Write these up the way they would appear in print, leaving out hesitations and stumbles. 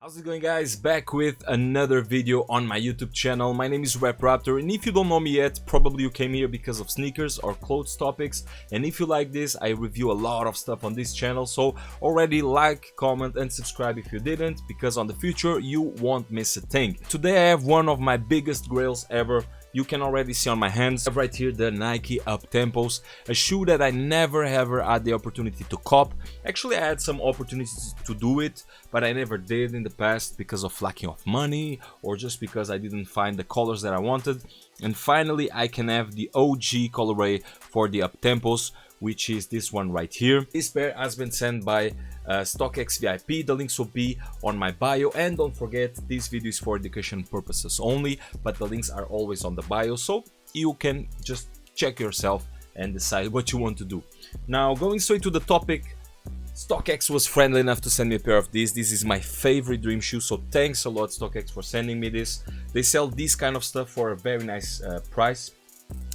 How's it going, guys? Back with another video on my YouTube channel. My name is Raptor, and if you don't know me yet, probably you came here because of sneakers or clothes topics. And if you like this, I review a lot of stuff on this channel, so already like, comment and subscribe if you didn't, because on the future you won't miss a thing. Today I have one of my biggest grails ever. You can already see on my hands right here the Nike Uptempos, a shoe that I never ever had the opportunity to cop. Actually, I had some opportunities to do it, but I never did in the past because of lacking of money or just because I didn't find the colors that I wanted. And finally I can have the OG colorway for the Uptempos, which is this one right here. This pair has been sent by Stockxvip. The links will be on my bio, and don't forget, this video is for education purposes only, but the links are always on the bio, so you can just check yourself and decide what you want to do. Now, going straight to the topic, StockX was friendly enough to send me a pair of these. This is my favorite dream shoe, so thanks a lot StockX for sending me this. They sell this kind of stuff for a very nice price.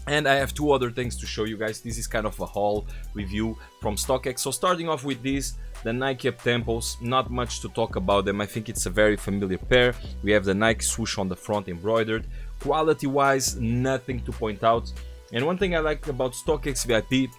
And I have two other things to show you guys. This is kind of a haul review from StockX. So starting off with these, the Nike Uptempos, not much to talk about them. I think it's a very familiar pair. We have the Nike swoosh on the front embroidered. Quality wise, nothing to point out. And one thing I like about StockX VIP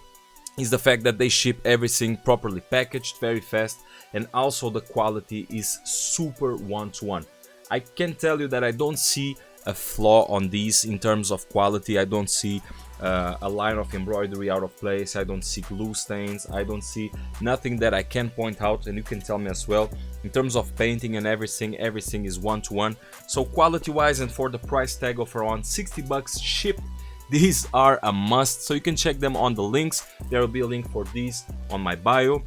is the fact that they ship everything properly packaged, very fast, and also the quality is super one-to-one. I can tell you that I don't see a flaw on these in terms of quality. I don't see a line of embroidery out of place. I don't see glue stains. I don't see nothing that I can point out, and you can tell me as well. In terms of painting and everything is one-to-one. So quality wise, and for the price tag of around 60 bucks shipped, these are a must. So you can check them on the links. There will be a link for these on my bio,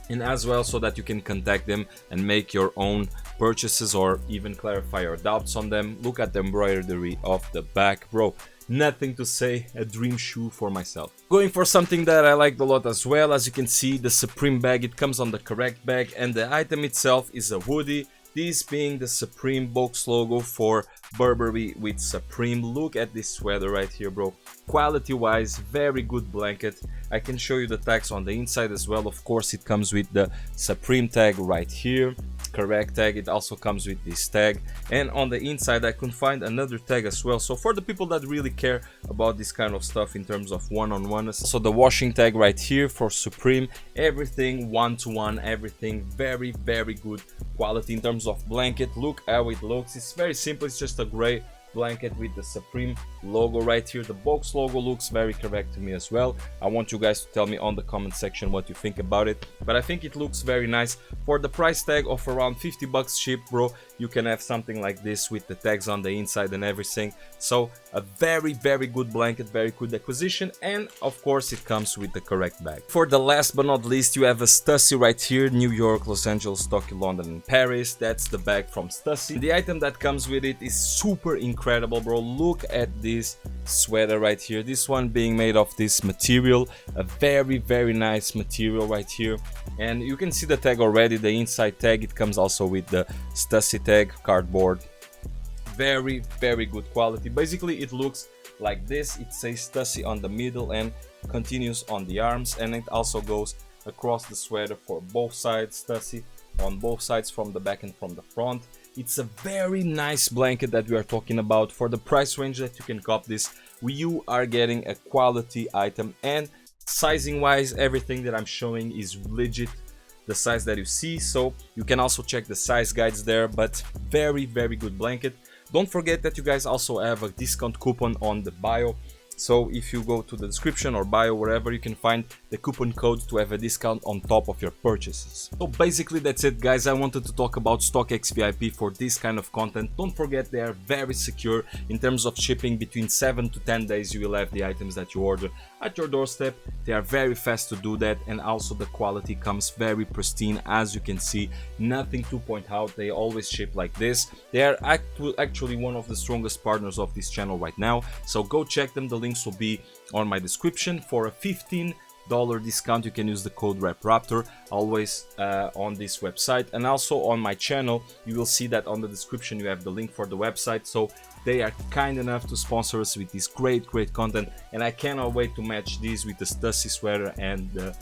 and as well so that you can contact them and make your own purchases or even clarify your doubts on them. Look at the embroidery of the back, bro. Nothing to say, a dream shoe for myself. Going for something that I liked a lot as well. As you can see, the Supreme bag, it comes on the correct bag, and the item itself is a hoodie. This being the Supreme box logo for Burberry with Supreme. Look at this sweater right here, bro. Quality wise, very good blanket. I can show you the tags on the inside as well. Of course, it comes with the Supreme tag right here, correct tag. It also comes with this tag, and on the inside I could find another tag as well. So for the people that really care about this kind of stuff in terms of one-on-one, so the washing tag right here for Supreme. Everything one-to-one, everything very good quality. In terms of blanket, look how it looks. It's very simple. It's just a gray blanket with the Supreme logo right here. The box logo looks very correct to me as well. I want you guys to tell me on the comment section what you think about it, but I think it looks very nice. For the price tag of around 50 bucks shipped, bro, you can have something like this with the tags on the inside and everything. So a very good blanket, very good acquisition, and of course it comes with the correct bag. For the last but not least, you have a Stussy right here. New York, Los Angeles, Tokyo, London and Paris. That's the bag from Stussy. The item that comes with it is super incredible, bro. Look at this sweater right here. This one being made of this material, a very nice material right here. And you can see the tag already, the inside tag. It comes also with the Stussy tag, cardboard. Very good quality. Basically it looks like this. It says Stussy on the middle and continues on the arms, and it also goes across the sweater for both sides. Stussy on both sides, from the back and from the front. It's a very nice blanket that we are talking about. For the price range that you can cop this, you are getting a quality item, and sizing wise, everything that I'm showing is legit the size that you see. So you can also check the size guides there, but very good blanket. Don't forget that you guys also have a discount coupon on the bio. So if you go to the description or bio, wherever, you can find the coupon code to have a discount on top of your purchases. So basically that's it, guys. I wanted to talk about StockX VIP for this kind of content. Don't forget, they are very secure in terms of shipping. Between 7 to 10 days you will have the items that you order at your doorstep. They are very fast to do that, and also the quality comes very pristine. As you can see, nothing to point out. They always ship like this. They are actually one of the strongest partners of this channel right now, so go check them. The links will be on my description. For a $15 discount you can use the code RAPRAPTOR, always on this website, and also on my channel. You will see that on the description you have the link for the website. So they are kind enough to sponsor us with this great content, and I cannot wait to match these with the Stussy sweater and the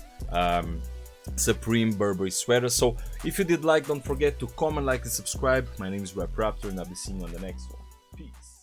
Supreme Burberry sweater. So if you did like, don't forget to comment, like, and subscribe. My name is Raptor, and I'll be seeing you on the next one. Peace.